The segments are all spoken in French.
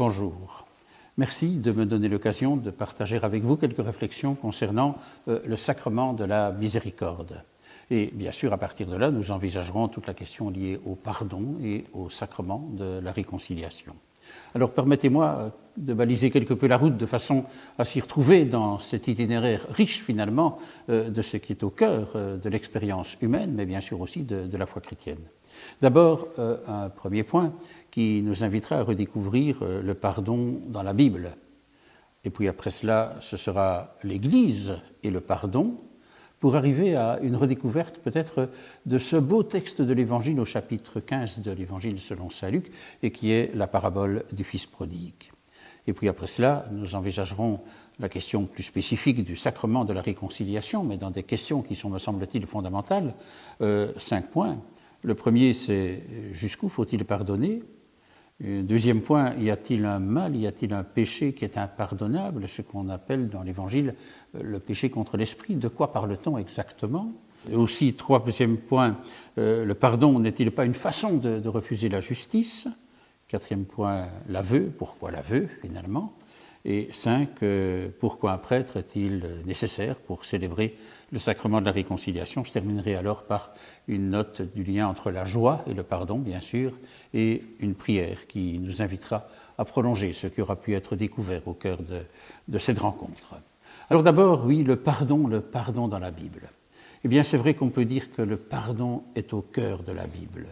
bonjour. Merci de me donner l'occasion de partager avec vous quelques réflexions concernant le sacrement de la miséricorde. Et bien sûr, à partir de là, nous envisagerons toute la question liée au pardon et au sacrement de la réconciliation. Alors permettez-moi de baliser quelque peu la route de façon à s'y retrouver dans cet itinéraire riche finalement de ce qui est au cœur de l'expérience humaine, mais bien sûr aussi de la foi chrétienne. D'abord, un premier point qui nous invitera à redécouvrir le pardon dans la Bible. Et puis après cela, ce sera l'Église et le pardon, pour arriver à une redécouverte peut-être de ce beau texte de l'Évangile au chapitre 15 de l'Évangile selon saint Luc, et qui est la parabole du Fils prodigue. Et puis après cela, nous envisagerons la question plus spécifique du sacrement de la réconciliation, mais dans des questions qui sont, me semble-t-il, fondamentales. 5 points. Le premier, c'est jusqu'où faut-il pardonner ? Deuxième point, y a-t-il un mal, y a-t-il un péché qui est impardonnable, ce qu'on appelle dans l'Évangile le péché contre l'esprit? De quoi parle-t-on exactement? Et aussi, troisième point, le pardon n'est-il pas une façon de refuser la justice? Quatrième point, l'aveu. Pourquoi l'aveu finalement? Et 5, pourquoi un prêtre est-il nécessaire pour célébrer le sacrement de la réconciliation? Je terminerai alors par une note du lien entre la joie et le pardon, bien sûr, et une prière qui nous invitera à prolonger ce qui aura pu être découvert au cœur de cette rencontre. Alors d'abord, oui, le pardon dans la Bible. Eh bien, c'est vrai qu'on peut dire que le pardon est au cœur de la Bible.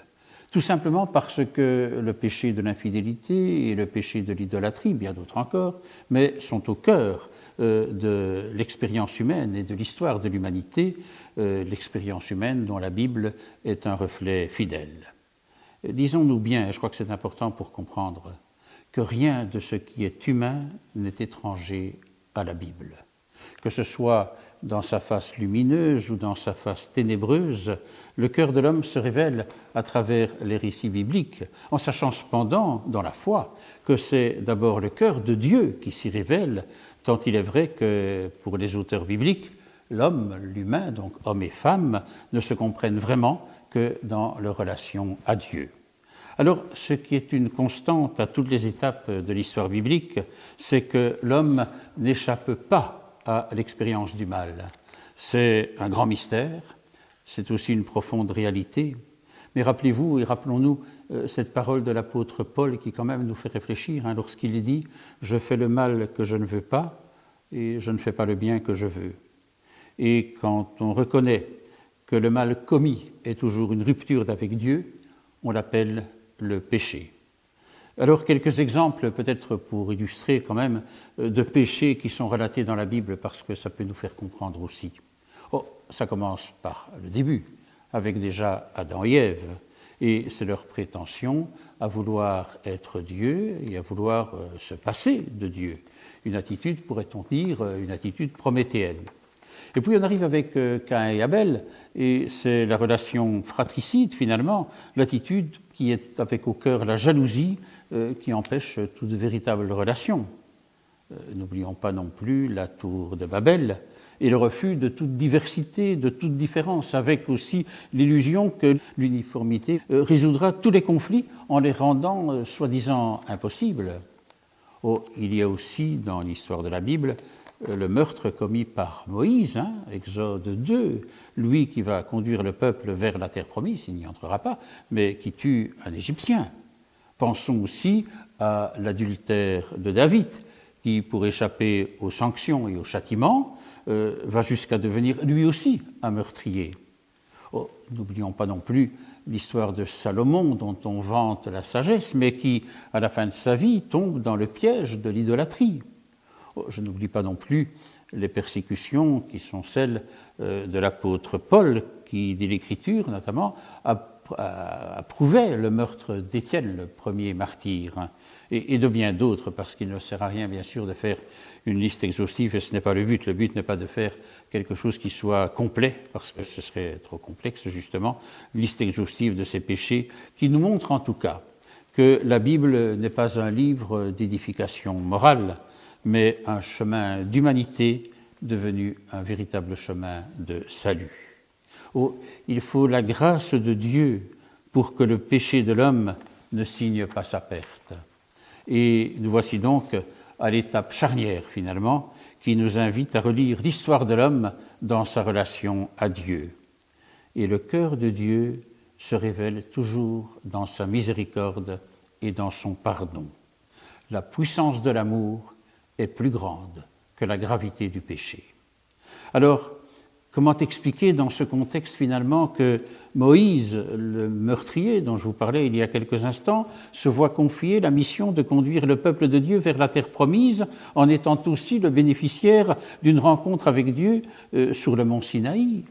Tout simplement parce que le péché de l'infidélité et le péché de l'idolâtrie, bien d'autres encore, mais sont au cœur de l'expérience humaine et de l'histoire de l'humanité, l'expérience humaine dont la Bible est un reflet fidèle. Disons-nous bien, et je crois que c'est important pour comprendre, que rien de ce qui est humain n'est étranger à la Bible. Que ce soit dans sa face lumineuse ou dans sa face ténébreuse, le cœur de l'homme se révèle à travers les récits bibliques, en sachant cependant, dans la foi, que c'est d'abord le cœur de Dieu qui s'y révèle, tant il est vrai que, pour les auteurs bibliques, l'homme, l'humain, donc homme et femme, ne se comprennent vraiment que dans leur relation à Dieu. Alors, ce qui est une constante à toutes les étapes de l'histoire biblique, c'est que l'homme n'échappe pas à l'expérience du mal. C'est un grand mystère, c'est aussi une profonde réalité. Mais rappelez-vous et rappelons-nous cette parole de l'apôtre Paul qui quand même nous fait réfléchir lorsqu'il dit « Je fais le mal que je ne veux pas et je ne fais pas le bien que je veux ». Et quand on reconnaît que le mal commis est toujours une rupture d'avec Dieu, on l'appelle le péché. Alors, quelques exemples, peut-être pour illustrer quand même, de péchés qui sont relatés dans la Bible, parce que ça peut nous faire comprendre aussi. Ça commence par le début, avec déjà Adam et Ève, et c'est leur prétention à vouloir être Dieu et à vouloir se passer de Dieu. Une attitude, pourrait-on dire, une attitude prométhéenne. Et puis on arrive avec Caïn et Abel, et c'est la relation fratricide finalement, l'attitude qui est avec au cœur la jalousie, qui empêche toute véritable relation. N'oublions pas non plus la tour de Babel et le refus de toute diversité, de toute différence, avec aussi l'illusion que l'uniformité résoudra tous les conflits en les rendant soi-disant impossibles. Il y a aussi dans l'histoire de la Bible le meurtre commis par Moïse, Exode 2, lui qui va conduire le peuple vers la terre promise, il n'y entrera pas, mais qui tue un Égyptien. Pensons aussi à l'adultère de David, qui, pour échapper aux sanctions et aux châtiments, va jusqu'à devenir lui aussi un meurtrier. N'oublions pas non plus l'histoire de Salomon, dont on vante la sagesse, mais qui, à la fin de sa vie, tombe dans le piège de l'idolâtrie. Je n'oublie pas non plus les persécutions qui sont celles de l'apôtre Paul, qui, dit l'Écriture notamment, approuvait le meurtre d'Étienne, le premier martyr, et de bien d'autres, parce qu'il ne sert à rien, bien sûr, de faire une liste exhaustive, et ce n'est pas le but. Le but n'est pas de faire quelque chose qui soit complet, parce que ce serait trop complexe, justement, une liste exhaustive de ces péchés, qui nous montre en tout cas que la Bible n'est pas un livre d'édification morale, mais un chemin d'humanité devenu un véritable chemin de salut. Il faut la grâce de Dieu pour que le péché de l'homme ne signe pas sa perte. Et nous voici donc à l'étape charnière, finalement, qui nous invite à relire l'histoire de l'homme dans sa relation à Dieu. Et le cœur de Dieu se révèle toujours dans sa miséricorde et dans son pardon. La puissance de l'amour est plus grande que la gravité du péché. Alors, comment expliquer dans ce contexte finalement que Moïse, le meurtrier dont je vous parlais il y a quelques instants, se voit confier la mission de conduire le peuple de Dieu vers la terre promise en étant aussi le bénéficiaire d'une rencontre avec Dieu sur le mont Sinaï?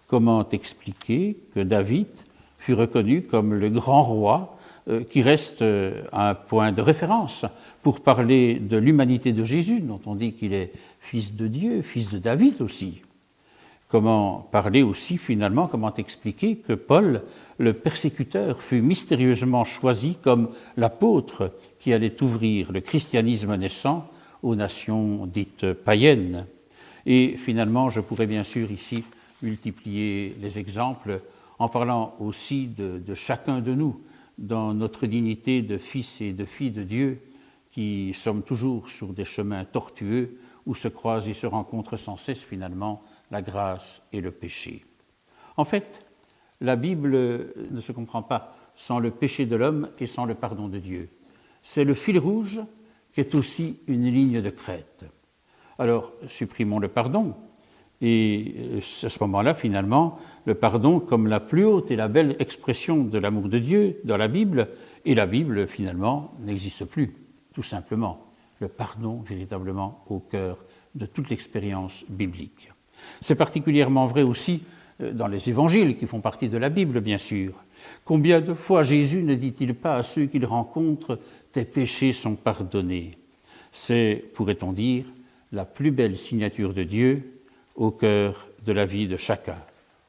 Comment expliquer que David fut reconnu comme le grand roi qui reste un point de référence pour parler de l'humanité de Jésus, dont on dit qu'il est fils de Dieu, fils de David aussi? Comment parler aussi finalement, comment expliquer que Paul, le persécuteur, fut mystérieusement choisi comme l'apôtre qui allait ouvrir le christianisme naissant aux nations dites païennes? Et finalement, je pourrais bien sûr ici multiplier les exemples en parlant aussi de chacun de nous dans notre dignité de fils et de filles de Dieu qui sommes toujours sur des chemins tortueux où se croisent et se rencontrent sans cesse finalement la grâce et le péché. En fait, la Bible ne se comprend pas sans le péché de l'homme et sans le pardon de Dieu. C'est le fil rouge qui est aussi une ligne de crête. Alors, supprimons le pardon, et à ce moment-là, finalement, le pardon comme la plus haute et la belle expression de l'amour de Dieu dans la Bible, et la Bible, finalement, n'existe plus, tout simplement. Le pardon, véritablement, au cœur de toute l'expérience biblique. C'est particulièrement vrai aussi dans les évangiles qui font partie de la Bible, bien sûr. Combien de fois Jésus ne dit-il pas à ceux qu'il rencontre « tes péchés sont pardonnés ». C'est, pourrait-on dire, la plus belle signature de Dieu au cœur de la vie de chacun,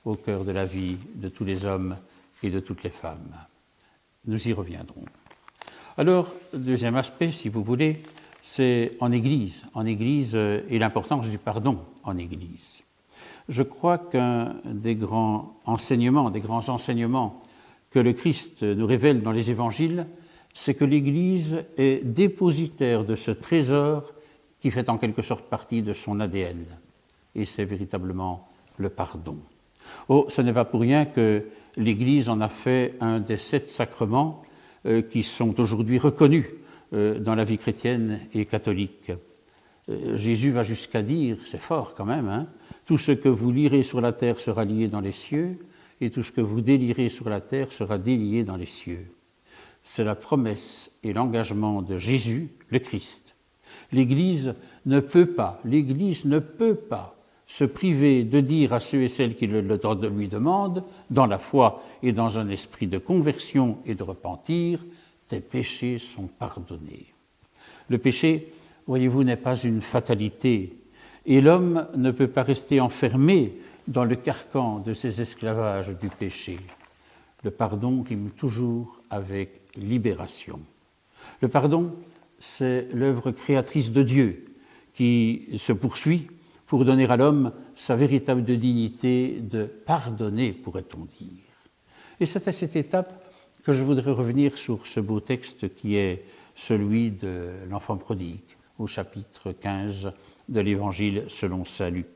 au cœur de la vie de tous les hommes et de toutes les femmes. Nous y reviendrons. Alors, deuxième aspect, si vous voulez, c'est en Église et l'importance du pardon en Église. Je crois qu'un des grands enseignements que le Christ nous révèle dans les évangiles, c'est que l'Église est dépositaire de ce trésor qui fait en quelque sorte partie de son ADN. Et c'est véritablement le pardon. Oh, ce n'est pas pour rien que l'Église en a fait un des 7 sacrements qui sont aujourd'hui reconnus dans la vie chrétienne et catholique. Jésus va jusqu'à dire, c'est fort quand même, hein, tout ce que vous lirez sur la terre sera lié dans les cieux, et tout ce que vous délirez sur la terre sera délié dans les cieux. C'est la promesse et l'engagement de Jésus, le Christ. L'Église ne peut pas se priver de dire à ceux et celles qui le lui demandent, dans la foi et dans un esprit de conversion et de repentir, tes péchés sont pardonnés. Le péché, voyez-vous, n'est pas une fatalité, et l'homme ne peut pas rester enfermé dans le carcan de ces esclavages du péché. Le pardon rime toujours avec libération. Le pardon, c'est l'œuvre créatrice de Dieu qui se poursuit pour donner à l'homme sa véritable dignité de pardonner, pourrait-on dire. Et c'est à cette étape que je voudrais revenir sur ce beau texte qui est celui de l'enfant prodigue, au chapitre 15 de l'Évangile selon saint Luc.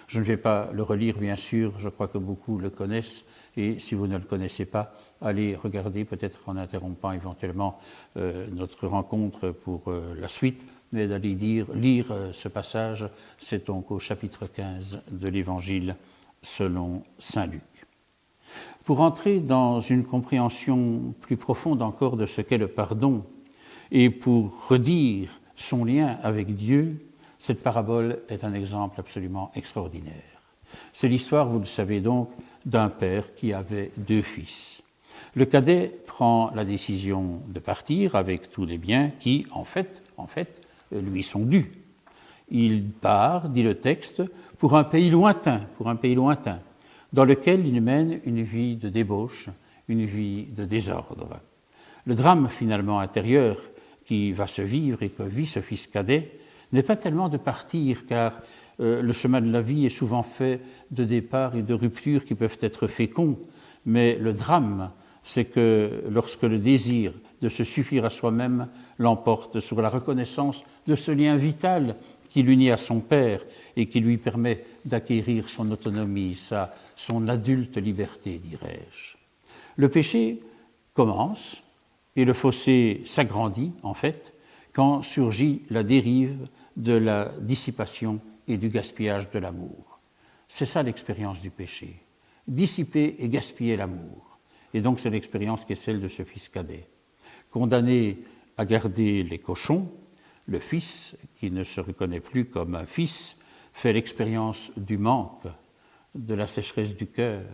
Je ne vais pas le relire, bien sûr, je crois que beaucoup le connaissent, et si vous ne le connaissez pas, allez regarder, peut-être en interrompant éventuellement notre rencontre pour la suite, mais d'aller lire ce passage, c'est donc au chapitre 15 de l'Évangile selon saint Luc. Pour entrer dans une compréhension plus profonde encore de ce qu'est le pardon, et pour redire son lien avec Dieu, cette parabole est un exemple absolument extraordinaire. C'est l'histoire, vous le savez donc, d'un père qui avait 2 fils. Le cadet prend la décision de partir avec tous les biens qui, en fait, lui sont dus. Il part, dit le texte, pour un pays lointain, dans lequel il mène une vie de débauche, une vie de désordre. Le drame finalement intérieur qui va se vivre et que vit ce fils cadet n'est pas tellement de partir, car le chemin de la vie est souvent fait de départs et de ruptures qui peuvent être féconds, mais le drame, c'est que lorsque le désir de se suffire à soi-même l'emporte sur la reconnaissance de ce lien vital qui l'unit à son Père et qui lui permet d'acquérir son autonomie, son adulte liberté, dirais-je. Le péché commence et le fossé s'agrandit, en fait, quand surgit la dérive de la dissipation et du gaspillage de l'amour. C'est ça l'expérience du péché, dissiper et gaspiller l'amour. Et donc c'est l'expérience qui est celle de ce fils cadet. Condamné à garder les cochons, le fils, qui ne se reconnaît plus comme un fils, fait l'expérience du manque, de la sécheresse du cœur,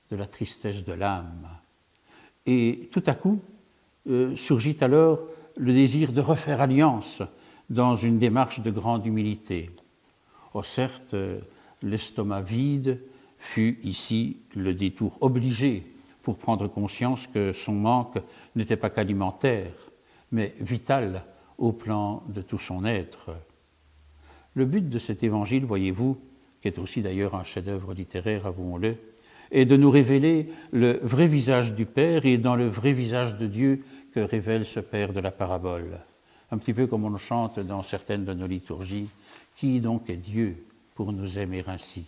de la tristesse de l'âme. Et tout à coup, surgit alors le désir de refaire alliance dans une démarche de grande humilité. Oh, certes, l'estomac vide fut ici le détour obligé pour prendre conscience que son manque n'était pas qu'alimentaire, mais vital au plan de tout son être. Le but de cet évangile, voyez-vous, qui est aussi d'ailleurs un chef-d'œuvre littéraire, avouons-le, est de nous révéler le vrai visage du Père et dans le vrai visage de Dieu que révèle ce Père de la parabole. Un petit peu comme on le chante dans certaines de nos liturgies. Qui donc est Dieu pour nous aimer ainsi?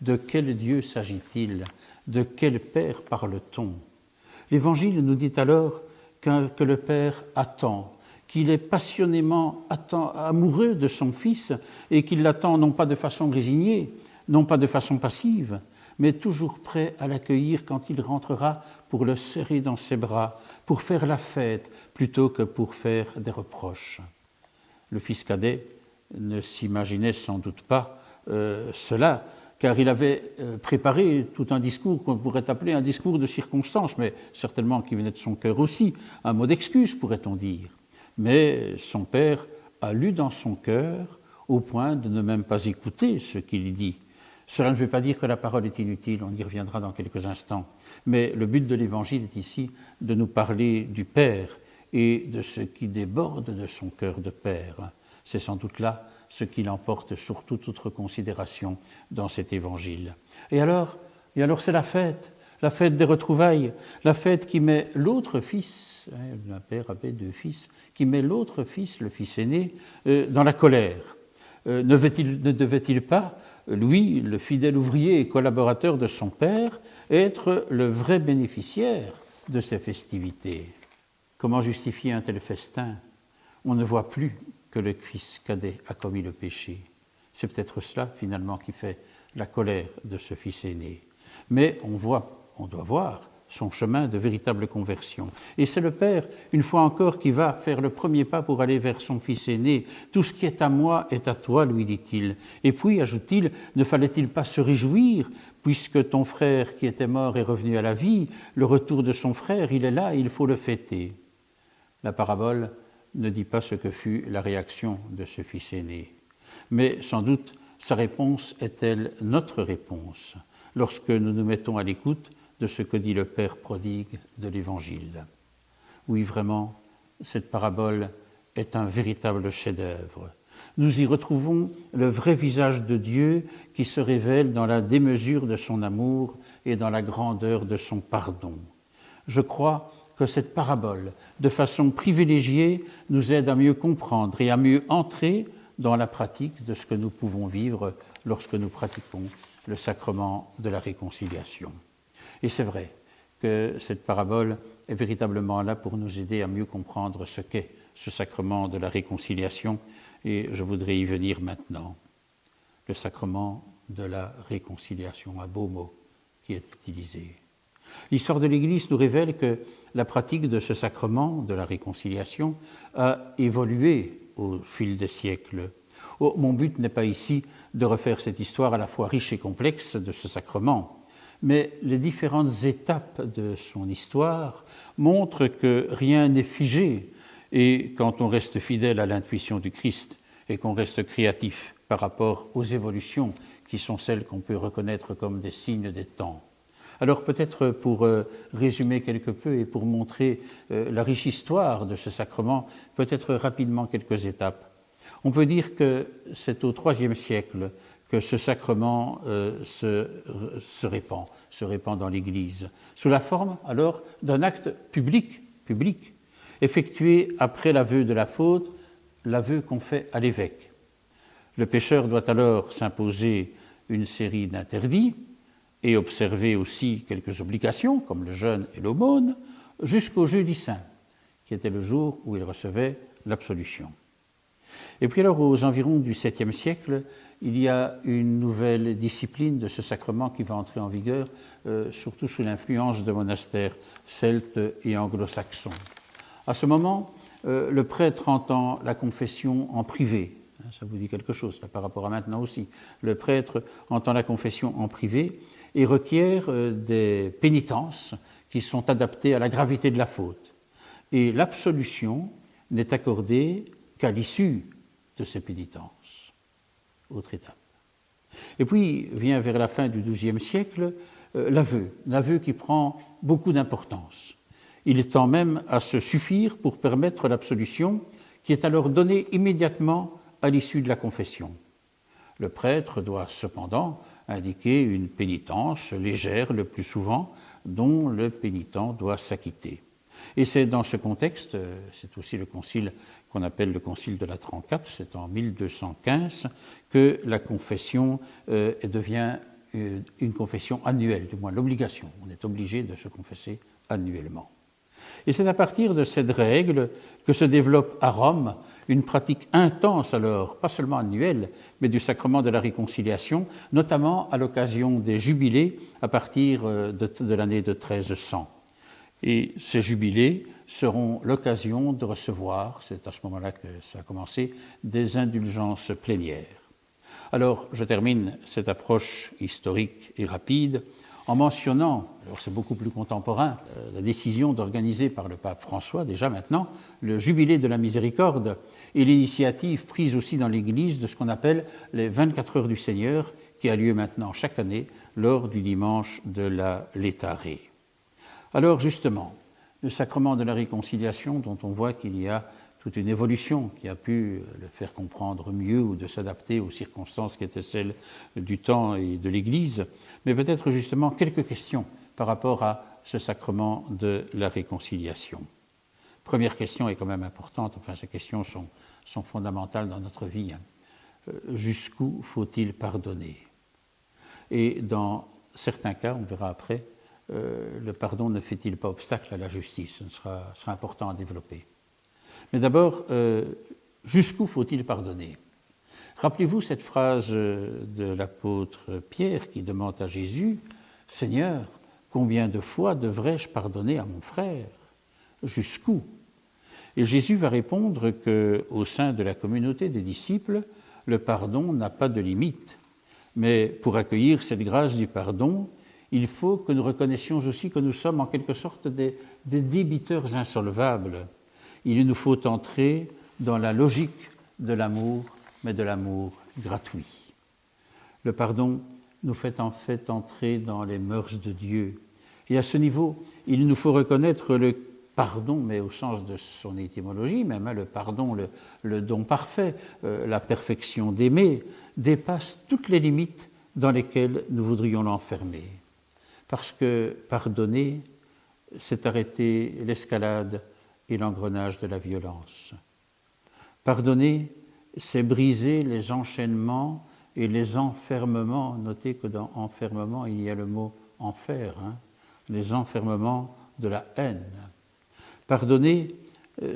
De quel Dieu s'agit-il? De quel Père parle-t-on? L'Évangile nous dit alors que le Père attend, qu'il est passionnément amoureux de son Fils et qu'il l'attend non pas de façon résignée, non pas de façon passive, mais toujours prêt à l'accueillir quand il rentrera pour le serrer dans ses bras, pour faire la fête plutôt que pour faire des reproches. Le fils cadet ne s'imaginait sans doute pas cela, car il avait préparé tout un discours qu'on pourrait appeler un discours de circonstance, mais certainement qui venait de son cœur aussi, un mot d'excuse, pourrait-on dire. Mais son père a lu dans son cœur au point de ne même pas écouter ce qu'il dit. Cela ne veut pas dire que la parole est inutile, on y reviendra dans quelques instants, mais le but de l'Évangile est ici de nous parler du Père et de ce qui déborde de son cœur de Père. C'est sans doute là ce qui l'emporte sur toute autre considération dans cet Évangile. Et alors c'est la fête des retrouvailles, la fête qui met l'autre fils, un père avait deux fils, qui met l'autre fils, le fils aîné, dans la colère. Ne devait-il pas, lui, le fidèle ouvrier et collaborateur de son père, être le vrai bénéficiaire de ces festivités? Comment justifier un tel festin? On ne voit plus que le fils cadet a commis le péché. C'est peut-être cela, finalement, qui fait la colère de ce fils aîné. Mais on doit voir son chemin de véritable conversion. Et c'est le père, une fois encore, qui va faire le premier pas pour aller vers son fils aîné. « Tout ce qui est à moi est à toi, lui dit-il. » Et puis, ajoute-t-il, ne fallait-il pas se réjouir, puisque ton frère qui était mort est revenu à la vie, le retour de son frère, il est là, il faut le fêter. La parabole ne dit pas ce que fut la réaction de ce fils aîné. Mais sans doute, sa réponse est-elle notre réponse, lorsque nous nous mettons à l'écoute de ce que dit le Père prodigue de l'Évangile. Oui, vraiment, cette parabole est un véritable chef-d'œuvre. Nous y retrouvons le vrai visage de Dieu qui se révèle dans la démesure de son amour et dans la grandeur de son pardon. Je crois que cette parabole, de façon privilégiée, nous aide à mieux comprendre et à mieux entrer dans la pratique de ce que nous pouvons vivre lorsque nous pratiquons le sacrement de la réconciliation. Et c'est vrai que cette parabole est véritablement là pour nous aider à mieux comprendre ce qu'est ce sacrement de la réconciliation, et je voudrais y venir maintenant. Le sacrement de la réconciliation, un beau mot qui est utilisé. L'histoire de l'Église nous révèle que la pratique de ce sacrement de la réconciliation a évolué au fil des siècles. Mon but n'est pas ici de refaire cette histoire à la fois riche et complexe de ce sacrement, mais les différentes étapes de son histoire montrent que rien n'est figé, et quand on reste fidèle à l'intuition du Christ et qu'on reste créatif par rapport aux évolutions qui sont celles qu'on peut reconnaître comme des signes des temps. Alors peut-être pour résumer quelque peu et pour montrer la riche histoire de ce sacrement, peut-être rapidement quelques étapes. On peut dire que c'est au IIIe siècle que ce sacrement se répand dans l'Église, sous la forme alors d'un acte public, effectué après l'aveu de la faute, l'aveu qu'on fait à l'évêque. Le pécheur doit alors s'imposer une série d'interdits et observer aussi quelques obligations, comme le jeûne et l'aumône, jusqu'au jeudi saint, qui était le jour où il recevait l'absolution. Et puis alors, aux environs du 7e siècle, il y a une nouvelle discipline de ce sacrement qui va entrer en vigueur, surtout sous l'influence de monastères celtes et anglo-saxons. À ce moment, le prêtre entend la confession en privé. Ça vous dit quelque chose, là, par rapport à maintenant aussi. Le prêtre entend la confession en privé et requiert des pénitences qui sont adaptées à la gravité de la faute. Et l'absolution n'est accordée qu'à l'issue de ces pénitences. Autre étape. Et puis vient vers la fin du XIIe siècle l'aveu qui prend beaucoup d'importance. Il tend même à se suffire pour permettre l'absolution qui est alors donnée immédiatement à l'issue de la confession. Le prêtre doit cependant indiquer une pénitence légère le plus souvent dont le pénitent doit s'acquitter. Et c'est dans ce contexte, c'est aussi le concile qu'on appelle le concile de Latran IV, c'est en 1215, que la confession devient une confession annuelle, du moins l'obligation. On est obligé de se confesser annuellement. Et c'est à partir de cette règle que se développe à Rome une pratique intense alors, pas seulement annuelle, mais du sacrement de la réconciliation, notamment à l'occasion des jubilés à partir de l'année de 1300. Et ces jubilés seront l'occasion de recevoir, c'est à ce moment-là que ça a commencé, des indulgences plénières. Alors, je termine cette approche historique et rapide en mentionnant, alors c'est beaucoup plus contemporain, la décision d'organiser par le pape François, déjà maintenant, le jubilé de la miséricorde et l'initiative prise aussi dans l'Église de ce qu'on appelle les 24 heures du Seigneur, qui a lieu maintenant chaque année lors du dimanche de la Létarée. Alors justement, le sacrement de la réconciliation, dont on voit qu'il y a toute une évolution qui a pu le faire comprendre mieux ou de s'adapter aux circonstances qui étaient celles du temps et de l'Église, mais peut-être justement quelques questions par rapport à ce sacrement de la réconciliation. Première question est quand même importante, enfin ces questions sont fondamentales dans notre vie. Jusqu'où faut-il pardonner? Et dans certains cas, on verra après, le pardon ne fait-il pas obstacle à la justice? Ce sera important à développer. Mais d'abord, jusqu'où faut-il pardonner? Rappelez-vous cette phrase de l'apôtre Pierre qui demande à Jésus, « Seigneur, combien de fois devrais-je pardonner à mon frère? Jusqu'où ?» Et Jésus va répondre qu'au sein de la communauté des disciples, le pardon n'a pas de limite. Mais pour accueillir cette grâce du pardon, il faut que nous reconnaissions aussi que nous sommes en quelque sorte des débiteurs insolvables. Il nous faut entrer dans la logique de l'amour, mais de l'amour gratuit. Le pardon nous fait en fait entrer dans les mœurs de Dieu. Et à ce niveau, il nous faut reconnaître le pardon, mais au sens de son étymologie, même le pardon, le don parfait, la perfection d'aimer, dépasse toutes les limites dans lesquelles nous voudrions l'enfermer. Parce que pardonner, c'est arrêter l'escalade et l'engrenage de la violence. Pardonner, c'est briser les enchaînements et les enfermements. Notez que dans enfermement, il y a le mot enfer, les enfermements de la haine. Pardonner,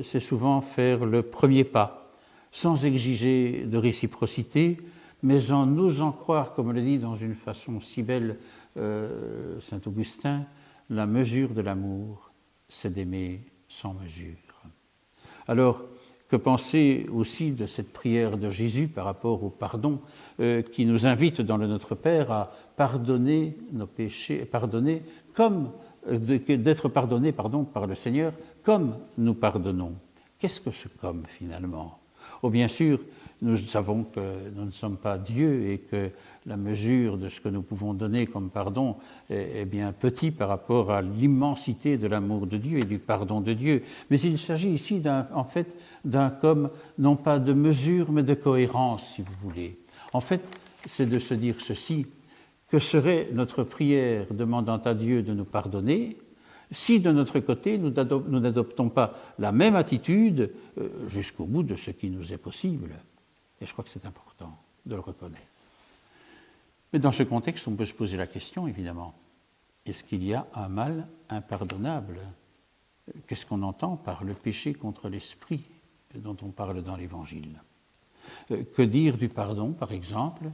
c'est souvent faire le premier pas, sans exiger de réciprocité, mais en osant croire, comme le dit dans une façon si belle saint Augustin, la mesure de l'amour, c'est d'aimer sans mesure. Alors, que penser aussi de cette prière de Jésus par rapport au pardon qui nous invite dans le Notre Père à pardonner nos péchés, d'être pardonné par le Seigneur comme nous pardonnons. Qu'est-ce que ce comme finalement? Oh, bien sûr, nous savons que nous ne sommes pas Dieu et que la mesure de ce que nous pouvons donner comme pardon est bien petit par rapport à l'immensité de l'amour de Dieu et du pardon de Dieu. Mais il s'agit ici en fait d'un comme, non pas de mesure, mais de cohérence, si vous voulez. En fait, c'est de se dire ceci, que serait notre prière demandant à Dieu de nous pardonner si de notre côté nous n'adoptons pas la même attitude jusqu'au bout de ce qui nous est possible. Et je crois que c'est important de le reconnaître. Mais dans ce contexte, on peut se poser la question, évidemment, est-ce qu'il y a un mal impardonnable? Qu'est-ce qu'on entend par le péché contre l'esprit dont on parle dans l'Évangile? Que dire du pardon, par exemple,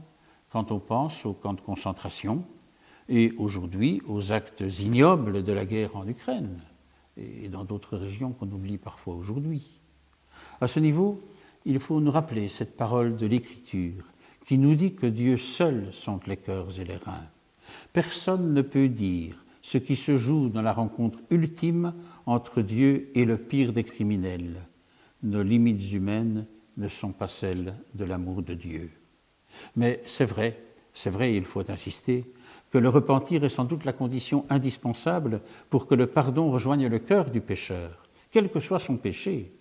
quand on pense aux camps de concentration et aujourd'hui aux actes ignobles de la guerre en Ukraine et dans d'autres régions qu'on oublie parfois aujourd'hui? À ce niveau, il faut nous rappeler cette parole de l'Écriture qui nous dit que Dieu seul sonde les cœurs et les reins. Personne ne peut dire ce qui se joue dans la rencontre ultime entre Dieu et le pire des criminels. Nos limites humaines ne sont pas celles de l'amour de Dieu. Mais c'est vrai, il faut insister, que le repentir est sans doute la condition indispensable pour que le pardon rejoigne le cœur du pécheur, quel que soit son péché.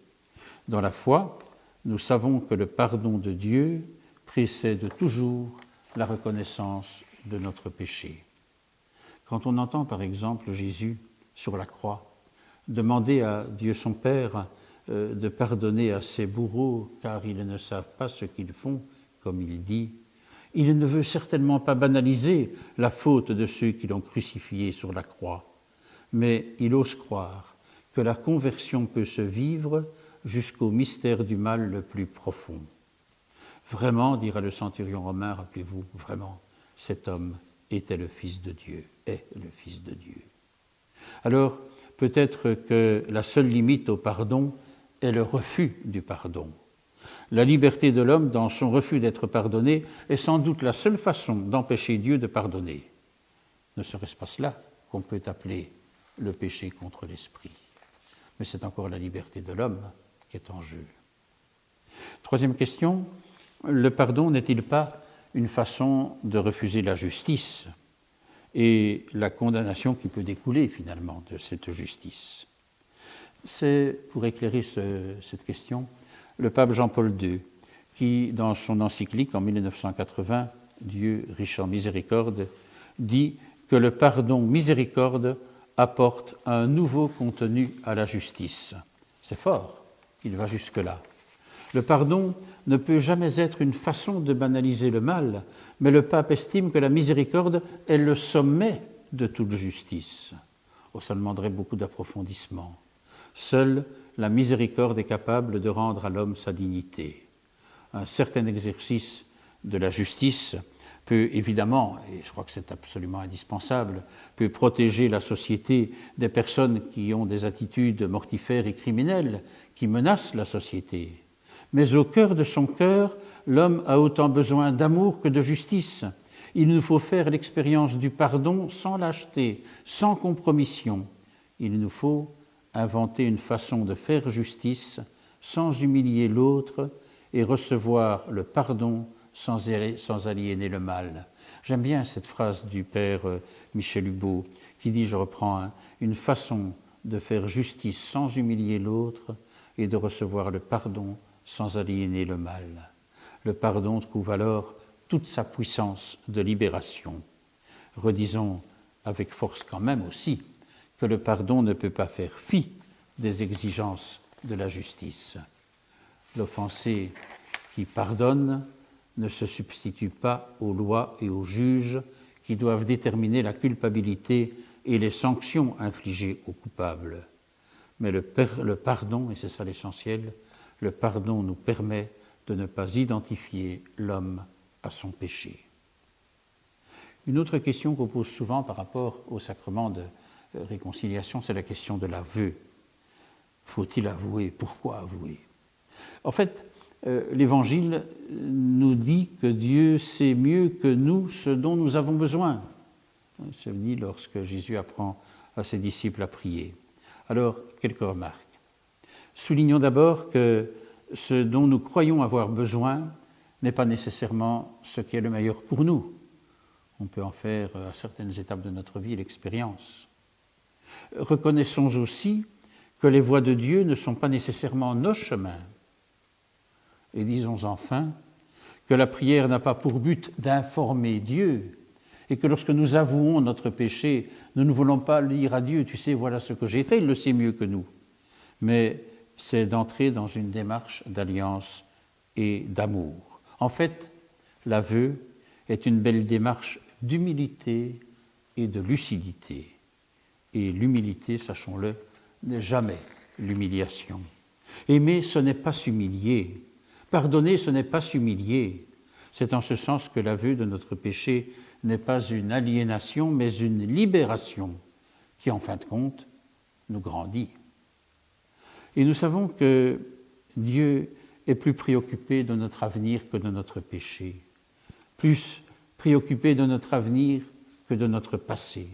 Dans la foi, nous savons que le pardon de Dieu précède toujours la reconnaissance de notre péché. Quand on entend par exemple Jésus sur la croix demander à Dieu son Père de pardonner à ses bourreaux car ils ne savent pas ce qu'ils font, comme il dit, il ne veut certainement pas banaliser la faute de ceux qui l'ont crucifié sur la croix, mais il ose croire que la conversion peut se vivre jusqu'au mystère du mal le plus profond. Vraiment, dira le centurion romain, rappelez-vous, vraiment, cet homme était le Fils de Dieu, est le Fils de Dieu. Alors, peut-être que la seule limite au pardon est le refus du pardon. La liberté de l'homme dans son refus d'être pardonné est sans doute la seule façon d'empêcher Dieu de pardonner. Ne serait-ce pas cela qu'on peut appeler le péché contre l'esprit? Mais c'est encore la liberté de l'homme qui est en jeu. Troisième question, le pardon n'est-il pas une façon de refuser la justice et la condamnation qui peut découler finalement de cette justice? C'est, pour éclairer cette question, le pape Jean-Paul II, qui, dans son encyclique en 1980, Dieu riche en miséricorde, dit que le pardon miséricorde apporte un nouveau contenu à la justice. C'est fort, il va jusque-là. Le pardon ne peut jamais être une façon de banaliser le mal, mais le pape estime que la miséricorde est le sommet de toute justice. Oh, ça demanderait beaucoup d'approfondissement. Seule la miséricorde est capable de rendre à l'homme sa dignité. Un certain exercice de la justice peut évidemment, et je crois que c'est absolument indispensable, peut protéger la société des personnes qui ont des attitudes mortifères et criminelles, qui menacent la société. Mais au cœur de son cœur, l'homme a autant besoin d'amour que de justice. Il nous faut faire l'expérience du pardon sans lâcheté, sans compromission. Il nous faut inventer une façon de faire justice sans humilier l'autre et recevoir le pardon sans aliéner le mal. J'aime bien cette phrase du père Michel Hubeau qui dit, je reprends, une façon de faire justice sans humilier l'autre et de recevoir le pardon sans aliéner le mal. Le pardon trouve alors toute sa puissance de libération. Redisons avec force quand même aussi que le pardon ne peut pas faire fi des exigences de la justice. L'offensé qui pardonne ne se substitue pas aux lois et aux juges qui doivent déterminer la culpabilité et les sanctions infligées aux coupables. Mais le pardon, et c'est ça l'essentiel, le pardon nous permet de ne pas identifier l'homme à son péché. Une autre question qu'on pose souvent par rapport au sacrement de réconciliation, c'est la question de l'aveu. Faut-il avouer? Pourquoi avouer? En fait, l'Évangile nous dit que Dieu sait mieux que nous ce dont nous avons besoin. C'est dit lorsque Jésus apprend à ses disciples à prier. Alors, quelques remarques. Soulignons d'abord que ce dont nous croyons avoir besoin n'est pas nécessairement ce qui est le meilleur pour nous. On peut en faire à certaines étapes de notre vie l'expérience. Reconnaissons aussi que les voies de Dieu ne sont pas nécessairement nos chemins. Et disons enfin que la prière n'a pas pour but d'informer Dieu et que lorsque nous avouons notre péché, nous ne voulons pas dire à Dieu, tu sais, voilà ce que j'ai fait, il le sait mieux que nous. Mais c'est d'entrer dans une démarche d'alliance et d'amour. En fait, l'aveu est une belle démarche d'humilité et de lucidité. Et l'humilité, sachons-le, n'est jamais l'humiliation. Aimer, ce n'est pas s'humilier. Pardonner, ce n'est pas s'humilier. C'est en ce sens que l'aveu de notre péché n'est pas une aliénation, mais une libération qui, en fin de compte, nous grandit. Et nous savons que Dieu est plus préoccupé de notre avenir que de notre péché, plus préoccupé de notre avenir que de notre passé.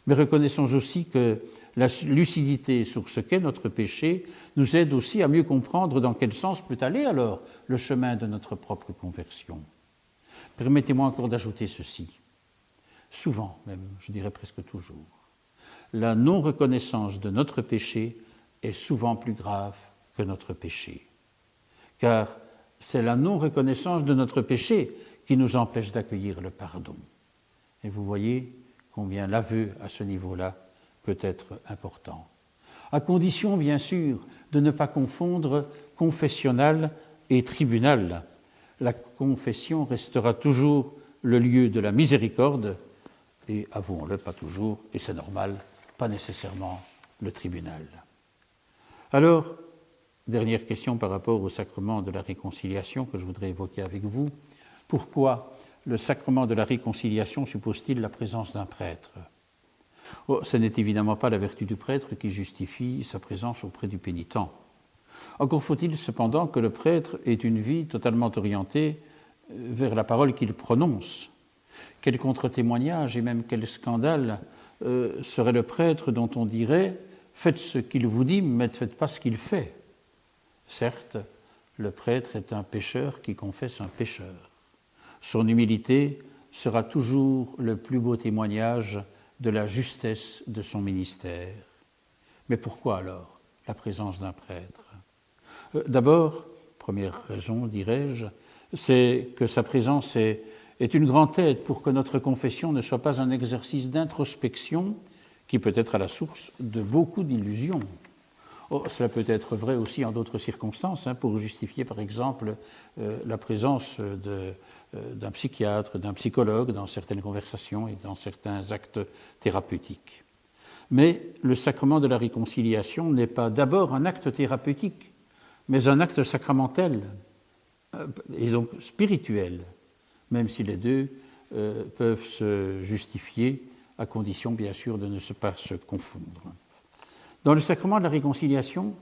Mais reconnaissons aussi que la lucidité sur ce qu'est notre péché nous aide aussi à mieux comprendre dans quel sens peut aller alors le chemin de notre propre conversion. Permettez-moi encore d'ajouter ceci. Souvent même, je dirais presque toujours, la non-reconnaissance de notre péché est souvent plus grave que notre péché. Car c'est la non-reconnaissance de notre péché qui nous empêche d'accueillir le pardon. Et vous voyez combien l'aveu à ce niveau-là peut être important. À condition, bien sûr, de ne pas confondre confessionnal et tribunal. La confession restera toujours le lieu de la miséricorde, et avouons-le, pas toujours, et c'est normal, pas nécessairement le tribunal. Alors, dernière question par rapport au sacrement de la réconciliation que je voudrais évoquer avec vous. Pourquoi le sacrement de la réconciliation suppose-t-il la présence d'un prêtre ? Ce n'est évidemment pas la vertu du prêtre qui justifie sa présence auprès du pénitent. Encore faut-il cependant que le prêtre ait une vie totalement orientée vers la parole qu'il prononce. Quel contre-témoignage et même quel scandale serait le prêtre dont on dirait « faites ce qu'il vous dit, mais ne faites pas ce qu'il fait ». Certes, le prêtre est un pécheur qui confesse un pécheur. Son humilité sera toujours le plus beau témoignage de la justesse de son ministère. Mais pourquoi alors la présence d'un prêtre ? D'abord, première raison, dirais-je, c'est que sa présence est une grande aide pour que notre confession ne soit pas un exercice d'introspection qui peut être à la source de beaucoup d'illusions. Cela peut être vrai aussi en d'autres circonstances, pour justifier par exemple la présence d'un psychiatre, d'un psychologue dans certaines conversations et dans certains actes thérapeutiques. Mais le sacrement de la réconciliation n'est pas d'abord un acte thérapeutique, mais un acte sacramentel et donc spirituel, même si les deux peuvent se justifier à condition bien sûr de ne pas se confondre. Dans le sacrement de la réconciliation,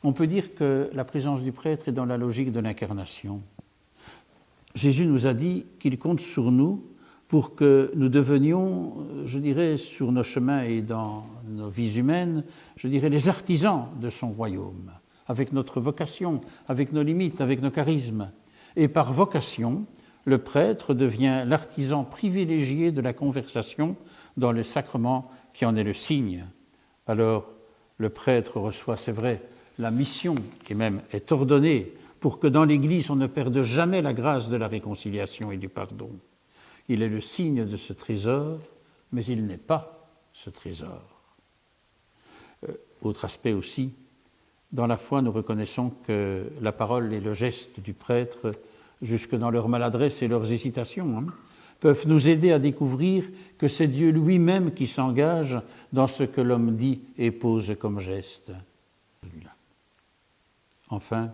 on peut dire que la présence du prêtre est dans la logique de l'incarnation. Jésus nous a dit qu'il compte sur nous pour que nous devenions, je dirais, sur nos chemins et dans nos vies humaines, je dirais, les artisans de son royaume, avec notre vocation, avec nos limites, avec nos charismes. Et par vocation, le prêtre devient l'artisan privilégié de la conversation dans le sacrement qui en est le signe. Alors, le prêtre reçoit, c'est vrai, la mission qui même est ordonnée pour que dans l'Église on ne perde jamais la grâce de la réconciliation et du pardon. Il est le signe de ce trésor, mais il n'est pas ce trésor. Autre aspect aussi, dans la foi nous reconnaissons que la parole et le geste du prêtre, jusque dans leur maladresse et leurs hésitations, peuvent nous aider à découvrir que c'est Dieu lui-même qui s'engage dans ce que l'homme dit et pose comme geste. Enfin,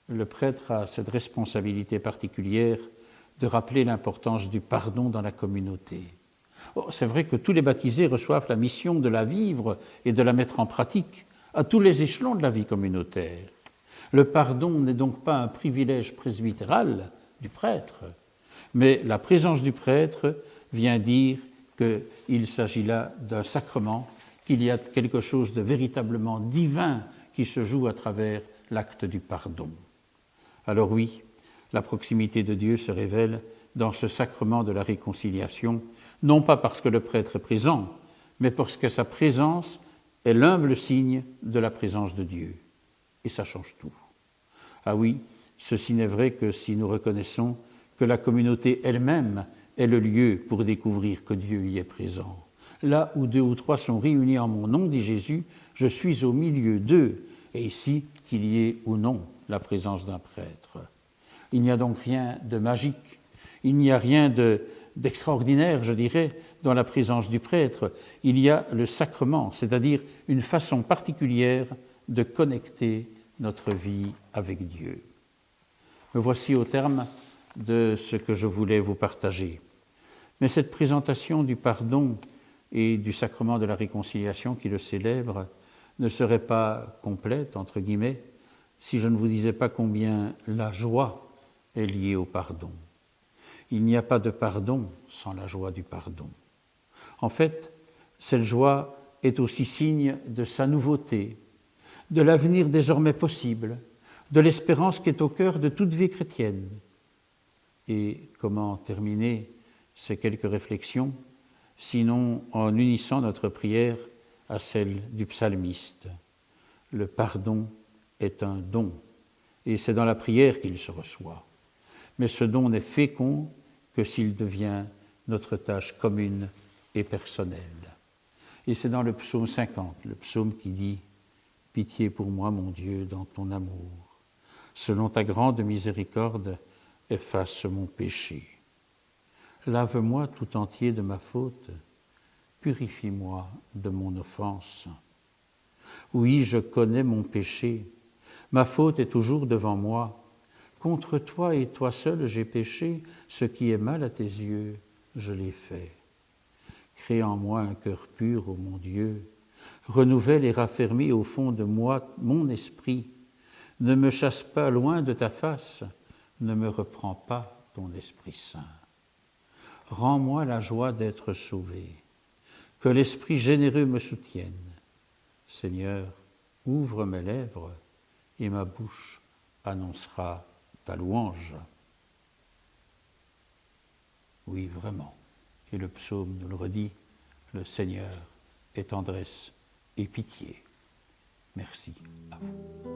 le prêtre a cette responsabilité particulière de rappeler l'importance du pardon dans la communauté. C'est vrai que tous les baptisés reçoivent la mission de la vivre et de la mettre en pratique à tous les échelons de la vie communautaire. Le pardon n'est donc pas un privilège presbytéral du prêtre, mais la présence du prêtre vient dire qu'il s'agit là d'un sacrement, qu'il y a quelque chose de véritablement divin qui se joue à travers l'acte du pardon. Alors oui, la proximité de Dieu se révèle dans ce sacrement de la réconciliation, non pas parce que le prêtre est présent, mais parce que sa présence est l'humble signe de la présence de Dieu. Et ça change tout. Ah oui, ceci n'est vrai que si nous reconnaissons que la communauté elle-même est le lieu pour découvrir que Dieu y est présent. Là où 2 ou 3 sont réunis en mon nom, dit Jésus, je suis au milieu d'eux. Et ici, qu'il y ait ou non la présence d'un prêtre. Il n'y a donc rien de magique, il n'y a rien d'extraordinaire, je dirais, dans la présence du prêtre. Il y a le sacrement, c'est-à-dire une façon particulière de connecter notre vie avec Dieu. Me voici au terme de ce que je voulais vous partager. Mais cette présentation du pardon et du sacrement de la réconciliation qui le célèbre ne serait pas complète, entre guillemets, si je ne vous disais pas combien la joie est liée au pardon. Il n'y a pas de pardon sans la joie du pardon. En fait, cette joie est aussi signe de sa nouveauté, de l'avenir désormais possible, de l'espérance qui est au cœur de toute vie chrétienne. Et comment terminer ces quelques réflexions, sinon en unissant notre prière à celle du psalmiste. Le pardon est un don, et c'est dans la prière qu'il se reçoit. Mais ce don n'est fécond que s'il devient notre tâche commune et personnelle. Et c'est dans le psaume 50, le psaume qui dit « Pitié pour moi, mon Dieu, dans ton amour. Selon ta grande miséricorde, efface mon péché. Lave-moi tout entier de ma faute, purifie-moi de mon offense. Oui, je connais mon péché, ma faute est toujours devant moi. Contre toi et toi seul j'ai péché, ce qui est mal à tes yeux, je l'ai fait. Crée en moi un cœur pur, ô mon Dieu, renouvelle et raffermis au fond de moi mon esprit. Ne me chasse pas loin de ta face, ne me reprends pas ton Esprit Saint. Rends-moi la joie d'être sauvé, que l'Esprit généreux me soutienne. Seigneur, ouvre mes lèvres et ma bouche annoncera ta louange. Oui, vraiment. Et le psaume nous le redit, le Seigneur est tendresse et pitié. Merci à vous.